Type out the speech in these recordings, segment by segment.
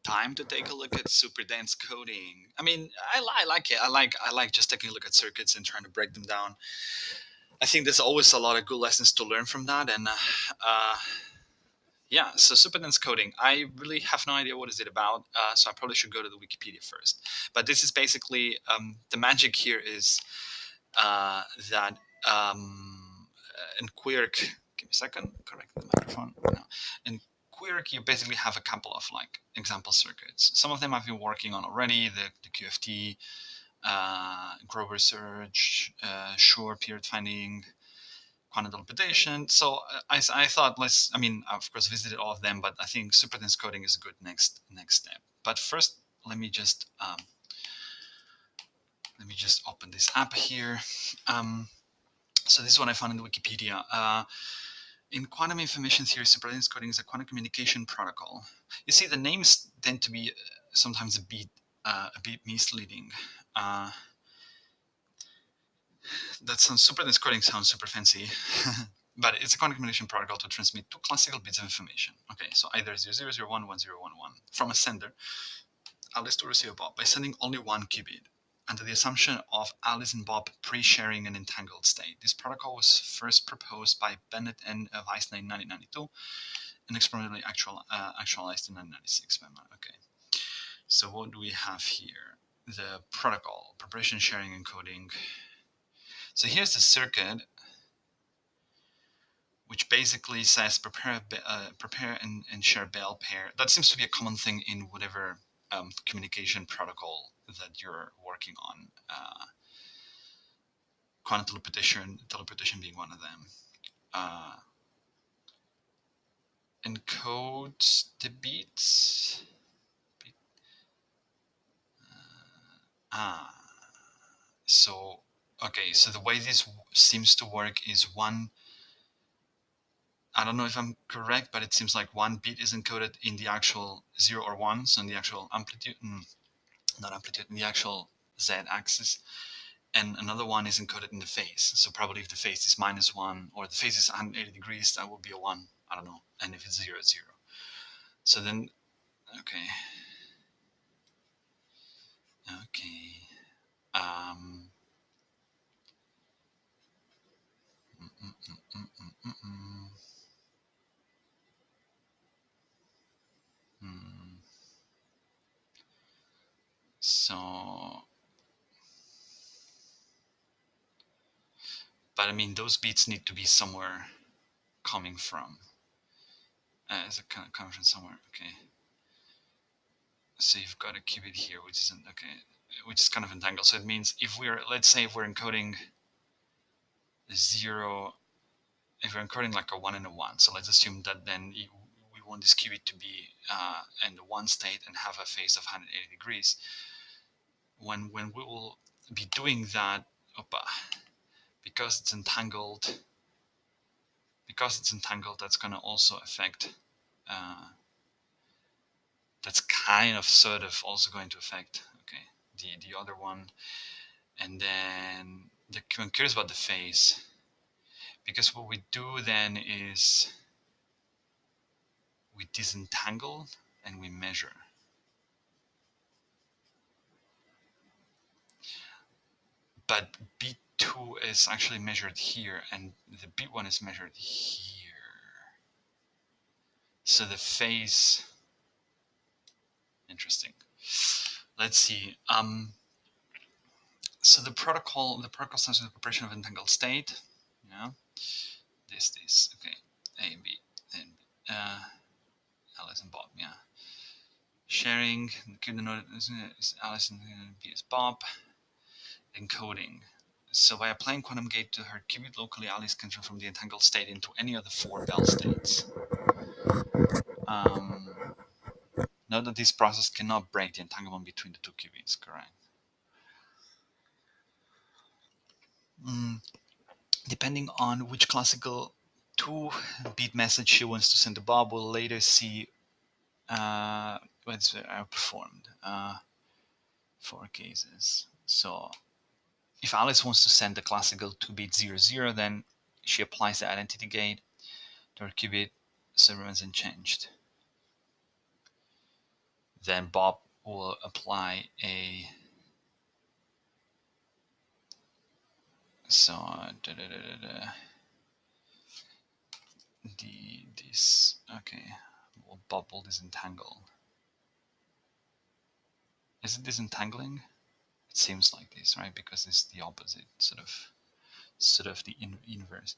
time to take a look at super dense coding. I mean, I like it. I like just taking a look at circuits and trying to break them down. I think there's always a lot of good lessons to learn from that. And yeah, so super dense coding. I really have no idea what is it about, so I probably should go to the Wikipedia first. But this is basically the magic here is that in Quirk. Give me a second. Correct the microphone. No. In Quirk, you basically have a couple of like example circuits. Some of them I've been working on already. The QFT, Grover search, Shor period finding, quantum teleportation. So I thought I mean, I've of course visited all of them, but I think super dense coding is a good next step. But first, let me just open this app here. So this is what I found in the Wikipedia. In quantum information theory, super dense coding is a quantum communication protocol. You see, the names tend to be sometimes a bit misleading. That sounds super dense coding sounds super fancy, but it's a quantum communication protocol to transmit two classical bits of information. Okay, so either 0001, 1011 from a sender, Alice to receive Bob, by sending only one qubit, under the assumption of Alice and Bob pre-sharing an entangled state. This protocol was first proposed by Bennett and Weissner in 1992 and experimentally actualized in 1996. Okay, so what do we have here? The protocol, preparation, sharing, encoding. So here's the circuit, which basically says prepare and share bell pair. That seems to be a common thing in whatever communication protocol that you're working on. Quantum teleportation being one of them. Encode the beats. So okay, so the way this seems to work is one. I don't know if I'm correct, but it seems like one bit is encoded in the actual 0 or 1, so in the actual amplitude, not amplitude, in the actual z-axis, and another one is encoded in the phase. So probably if the phase is -1 or the phase is 180 degrees, that would be a 1. I don't know. And if it's 0, it's 0. So then, okay. Okay. So, but I mean, those beats need to be somewhere coming from. Is it coming from somewhere? Okay. So you've got a qubit here, which isn't okay, which is kind of entangled. So it means if we're, let's say, if we're encoding 0, if we're encoding like a 1 and a 1. So let's assume that then we want this qubit to be in the 1 state and have a phase of 180 degrees. When we will be doing that, because it's entangled, that's going to also affect, that's kind of sort of also going to affect, okay, the other one. And then I'm curious about the phase, because what we do then is we disentangle and we measure. But B2 is actually measured here, and the B1 is measured here. So the phase, interesting. Let's see. So the protocol starts with the preparation of entangled state. Yeah. This. Okay. A and B. And Alice and Bob. Yeah. Sharing. The node is Alice and B is Bob. Encoding. So by applying quantum gate to her qubit locally, Alice can transform the entangled state into any of the 4 Bell states. Note that this process cannot break the entanglement between the 2 qubits, correct? Depending on which classical 2-bit message she wants to send to Bob, we'll later see what's outperformed. 4 cases. So if Alice wants to send the classical 2-bit 00, then she applies the identity gate to her qubit, so it remains unchanged. then Bob will apply a this okay. Well, Bob will disentangle. Is it disentangling? It seems like this, right? Because it's the opposite, sort of the inverse.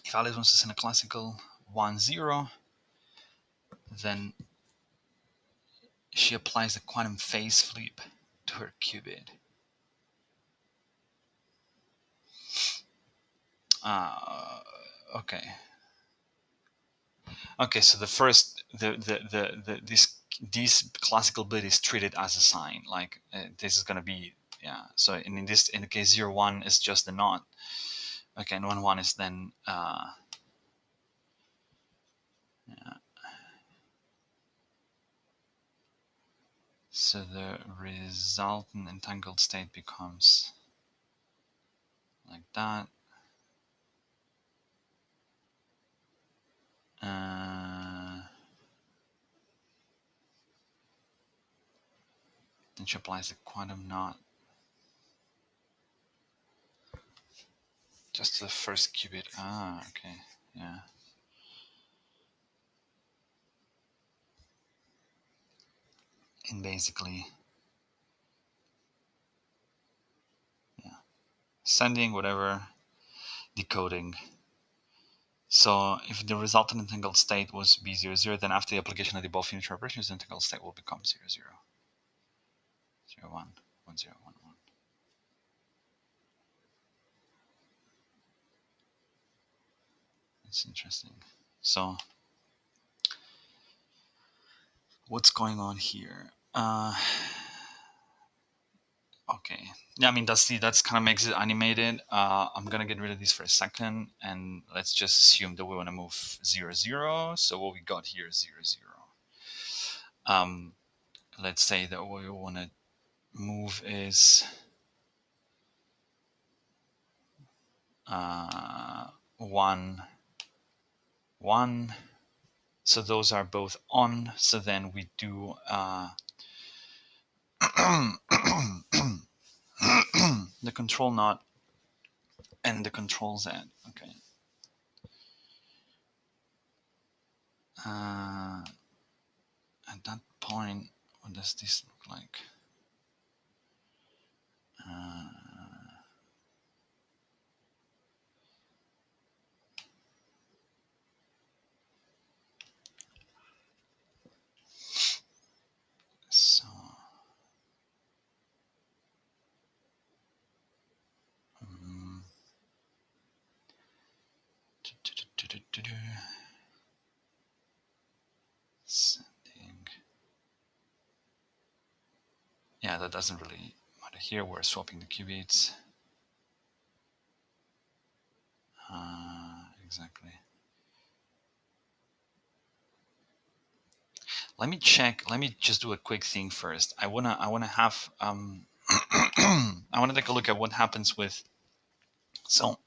If Alice wants to send a classical 1-0, then she applies a quantum phase flip to her qubit. Okay. Okay, so the first this classical bit is treated as a sign, like this is gonna be, yeah. So in the case 0-1 is just the knot. Okay, and 1-1 is then yeah. So the resultant entangled state becomes like that. Then she applies the quantum knot just to the first qubit. Ah, okay, yeah. And basically, yeah, sending whatever, decoding. So if the resultant entangled state was B00, then after the application of the above unitary operations, the entangled state will become 00, 01, 10, 11. It's interesting. So what's going on here? Okay. Yeah, I mean that's kind of makes it animated. I'm gonna get rid of this for a second, and let's just assume that we want to move 00. So what we got here is 00. Let's say that what we want to move is 1, 1. So those are both on. So then we do the control knot and the control Z. Okay. At that point, what does this look like? So sending. Yeah, that doesn't really matter here. We're swapping the qubits. Exactly. Let me check. Let me just do a quick thing first. I wanna have I wanna take a look at what happens with. So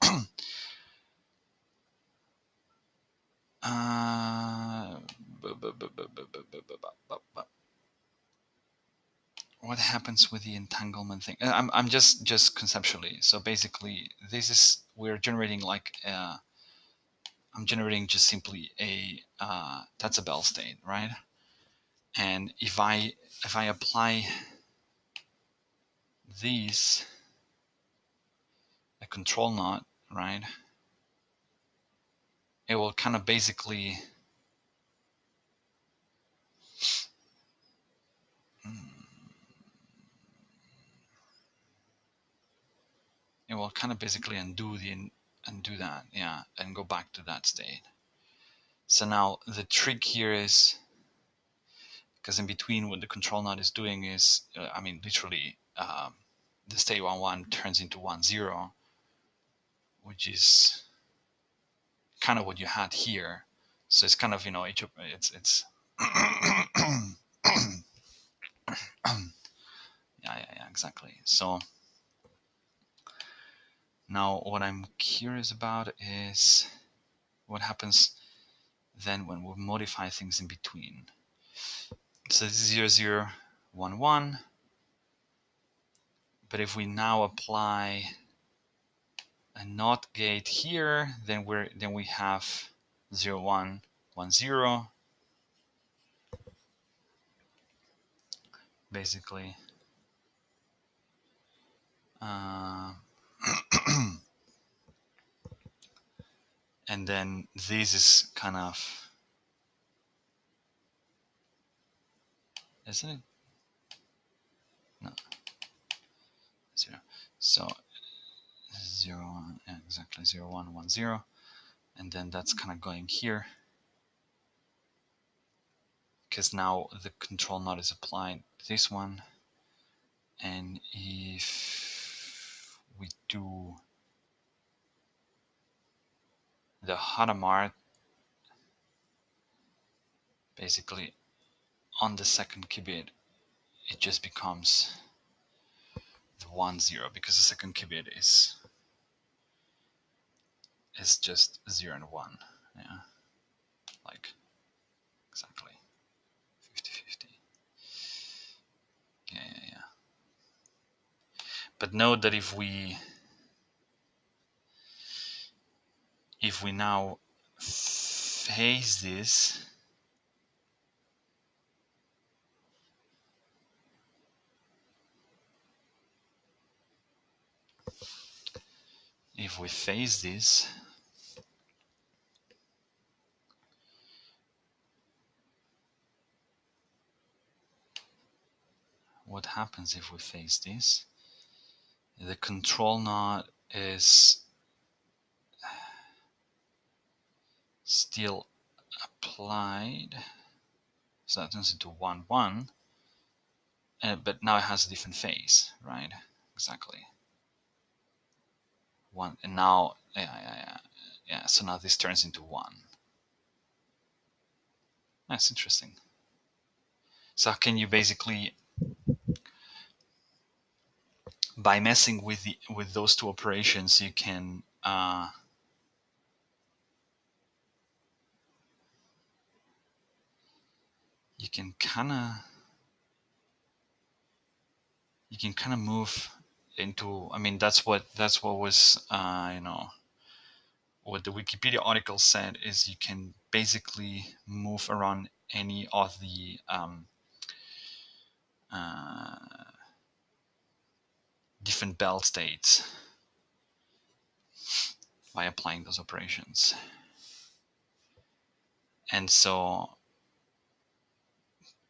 what happens with the entanglement thing? I'm just conceptually. So basically, this is we're generating like I'm generating just simply a that's a Bell state, right? And if I apply these a control knot, right? It will kind of basically undo that, yeah, and go back to that state. So now the trick here is, because in between what the control knot is doing is, I mean, literally, the state 1-1 turns into 1-0, which is kind of what you had here. So it's kind of, it's yeah, exactly. So now what I'm curious about is what happens then when we modify things in between. So this is 0, 0, 1, 1. But if we now apply a NOT gate here, then we have 0, 1, 1, 0. Basically. And then this is kind of, isn't it? No, 0. So 0, 1, yeah, exactly 0, 1, 1, 0. And then that's kind of going here, because now the control node is applied to this one. And if we do the Hadamard, basically on the second qubit, it just becomes the 1, 0, because the second qubit is just 0 and 1. Yeah, like exactly 50-50. Yeah. But note that if we now phase this, what happens if we phase this? The control node is still applied, so that turns into 1, 1, but now it has a different phase, right? Exactly. 1, and now, yeah, so now this turns into 1. That's interesting. So can you basically, by messing with those two operations, you can kind of move into, I mean, that's what was what the Wikipedia article said, is you can basically move around any of the different belt states by applying those operations. And so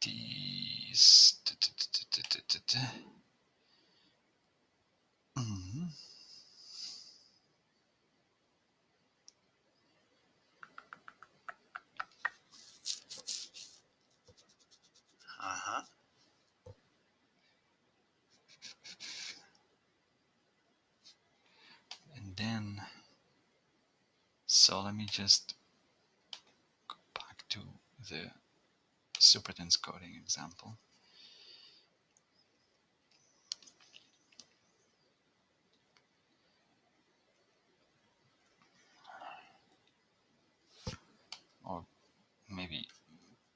these and then, so let me just go back to the superdense coding example. Or maybe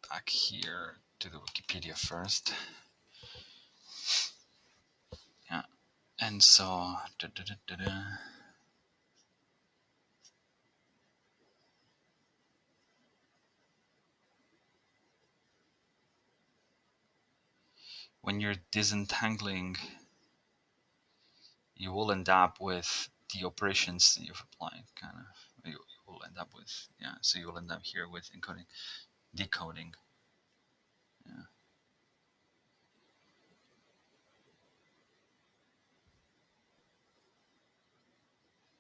back here to the Wikipedia first. Yeah, and so when you're disentangling, you will end up with the operations you've applied, kind of. You will end up with, yeah, so you will end up here with encoding, decoding. Yeah.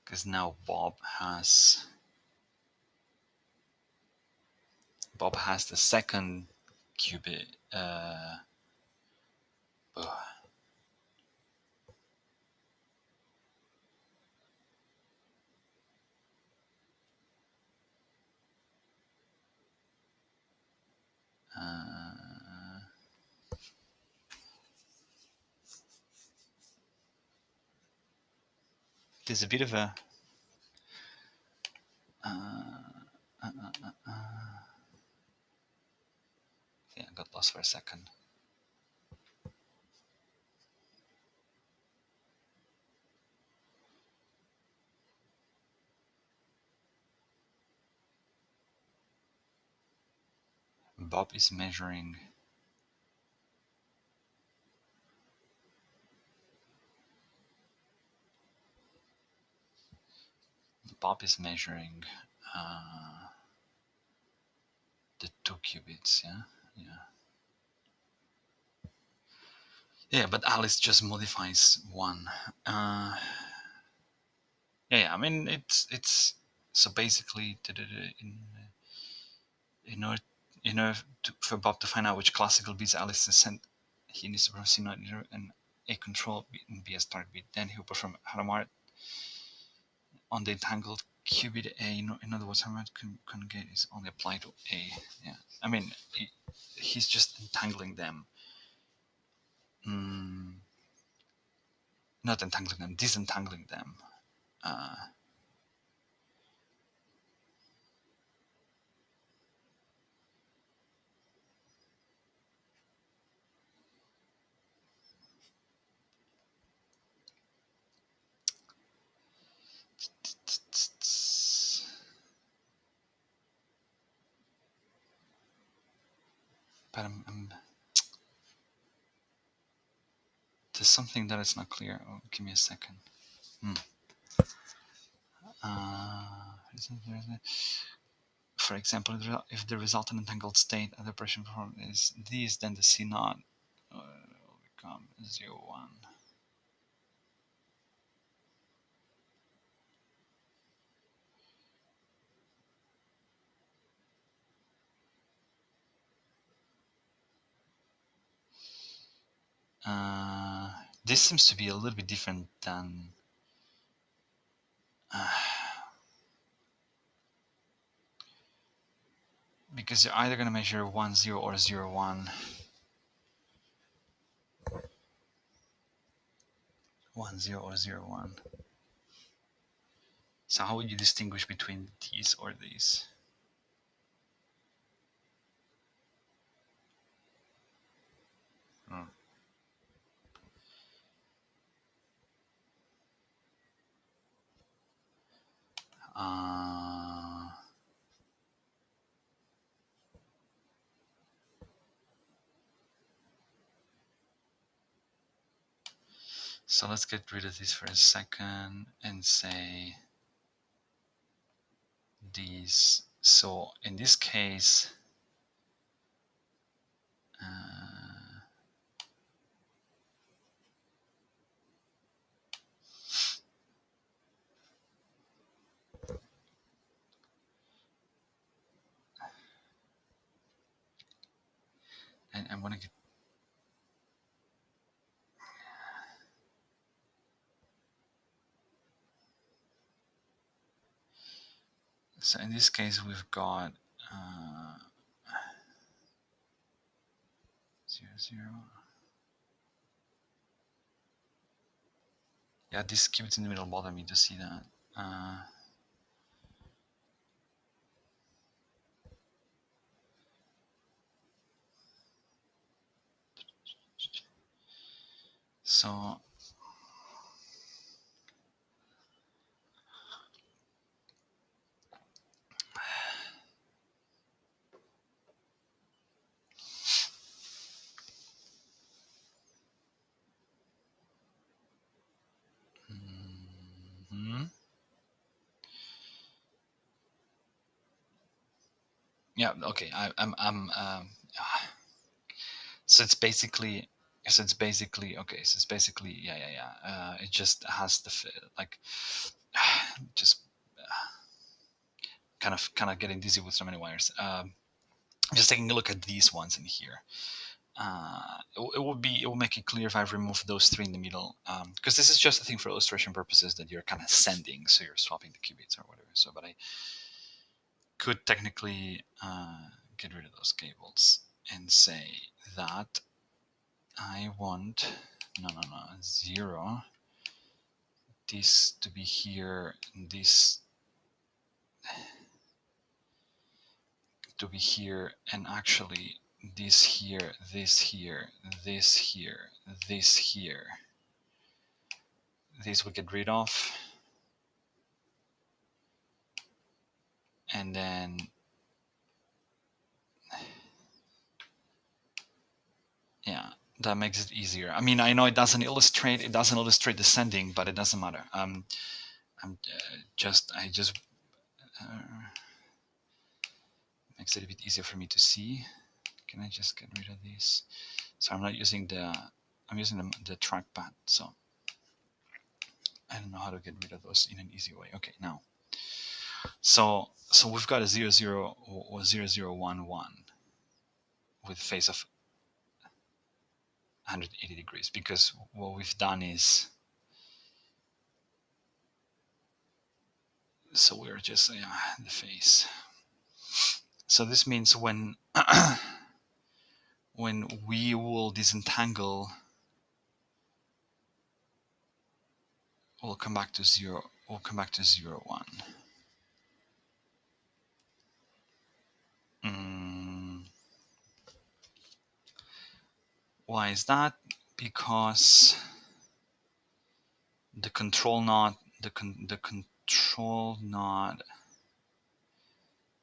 Because now Bob has the second qubit. There's a bit of a yeah, got lost for a second. Bob is measuring. Bob is measuring the 2 qubits. Yeah, but Alice just modifies one. Yeah, I mean it's so basically in order for Bob to find out which classical beats Alice has sent, he needs to perform C not and a control beat and B a start beat. Then he'll perform Hadamard on the entangled qubit A. In other words, Hadamard conjugate is only applied to A. Yeah, I mean he's just entangling them. Not entangling them, disentangling them. But there's something that is not clear. Oh, give me a second. For example, if the resultant entangled state at the operation performed is this, then the C naught will become 0, 1. This seems to be a little bit different than because you're either going to measure 1, 0 or 0, 1. 1, 0 or 0, 1. So how would you distinguish between these or these? So let's get rid of this for a second and say these. So in this case, and I'm going to get so in this case we've got 0, 0. Yeah, this qubits in the middle bother me to see that. So yeah, okay. So it's basically okay. So it's basically yeah. It just has the like just kind of getting dizzy with so many wires. Just taking a look at these ones in here. It will make it clear if I remove those 3 in the middle, because this is just a thing for illustration purposes that you're kind of sending, so you're swapping the qubits or whatever. So, but I could technically get rid of those cables and say that I want 0, this to be here, and this to be here, and actually this here, this here, this here, this here. This we get rid of. And then yeah, that makes it easier. I mean, I know it doesn't illustrate descending, but it doesn't matter. I just makes it a bit easier for me to see. Can I just get rid of these? So I'm not using I'm using the trackpad, so I don't know how to get rid of those in an easy way. Okay, now, so we've got a 0, 0 or 0, 0, 1, 1 with phase of 180 degrees, because what we've done is, so we're just the phase. So this means when when we will disentangle, we'll come back to 0. We'll come back to 0, 1. Why is that? Because the control knot, the control knot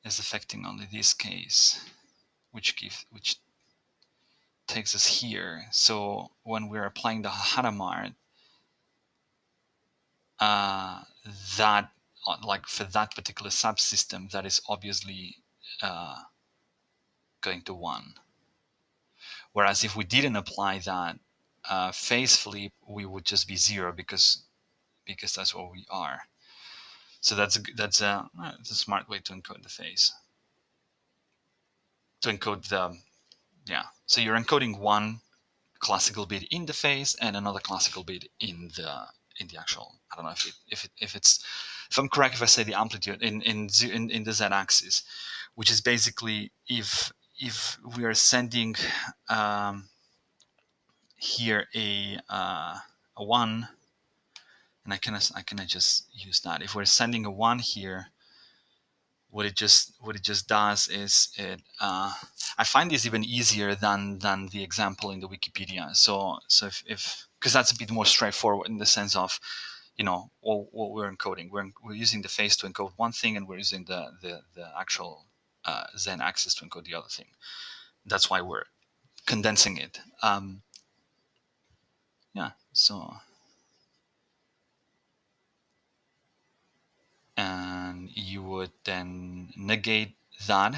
is affecting only this case, which takes us here. So when we're applying the Hadamard, that, like for that particular subsystem, that is obviously going to 1. Whereas if we didn't apply that phase flip, we would just be 0, because that's what we are. So that's a smart way to encode the phase. To encode the, so you're encoding one classical bit in the phase and another classical bit in the actual. I don't know if I'm correct if I say the amplitude in the z-axis, which is basically if we are sending here a 1, and I can just use that. If we're sending a 1 here, what it just does is it. I find this even easier than the example in the Wikipedia. So if because that's a bit more straightforward in the sense of, what we're encoding. We're using the phase to encode one thing, and we're using the actual Zen axis to encode the other thing. That's why we're condensing it. So. And you would then negate that.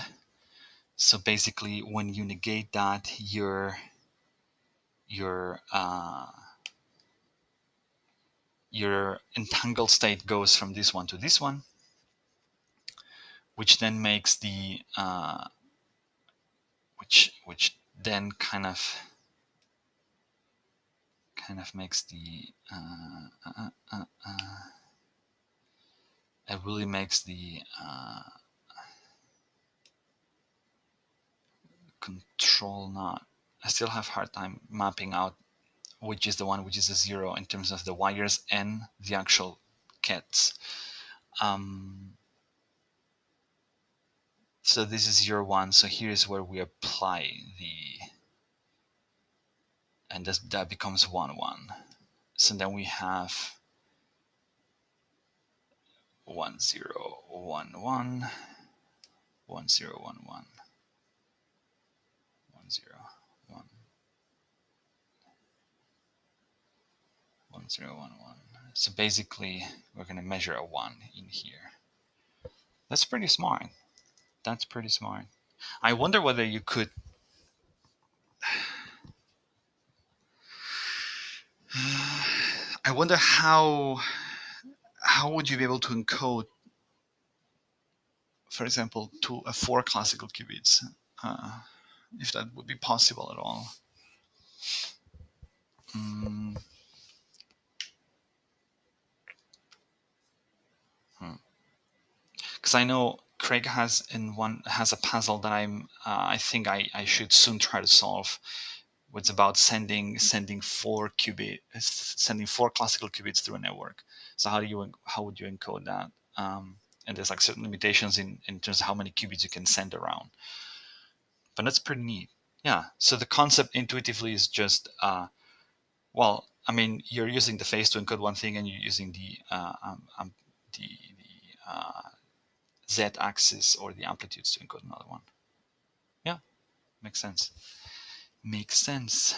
So basically, when you negate that, your entangled state goes from this one to this one, which then makes the which then kind of makes the it really makes the control knot. I still have a hard time mapping out which is the one which is a 0 in terms of the wires and the actual kets. So this is 0, 1. So here's where we apply and that becomes 1, 1. So then we have 1, 0, 1, 1, 1, 0, 1, 1, 1, 0, 1, 1, 0, 1, 1. So basically, we're going to measure a 1 in here. That's pretty smart. That's pretty smart. I wonder whether you could. I wonder how would you be able to encode, for example, to 4 classical qubits, if that would be possible at all. Because I know Craig has a puzzle that I think I should soon try to solve. It's about sending 4 classical qubits through a network. So how would you encode that? And there's like certain limitations in terms of how many qubits you can send around. But that's pretty neat. Yeah, so the concept intuitively is just, well, I mean, you're using the phase to encode one thing, and you're using the z-axis or the amplitudes to encode another one. Yeah, makes sense. Makes sense.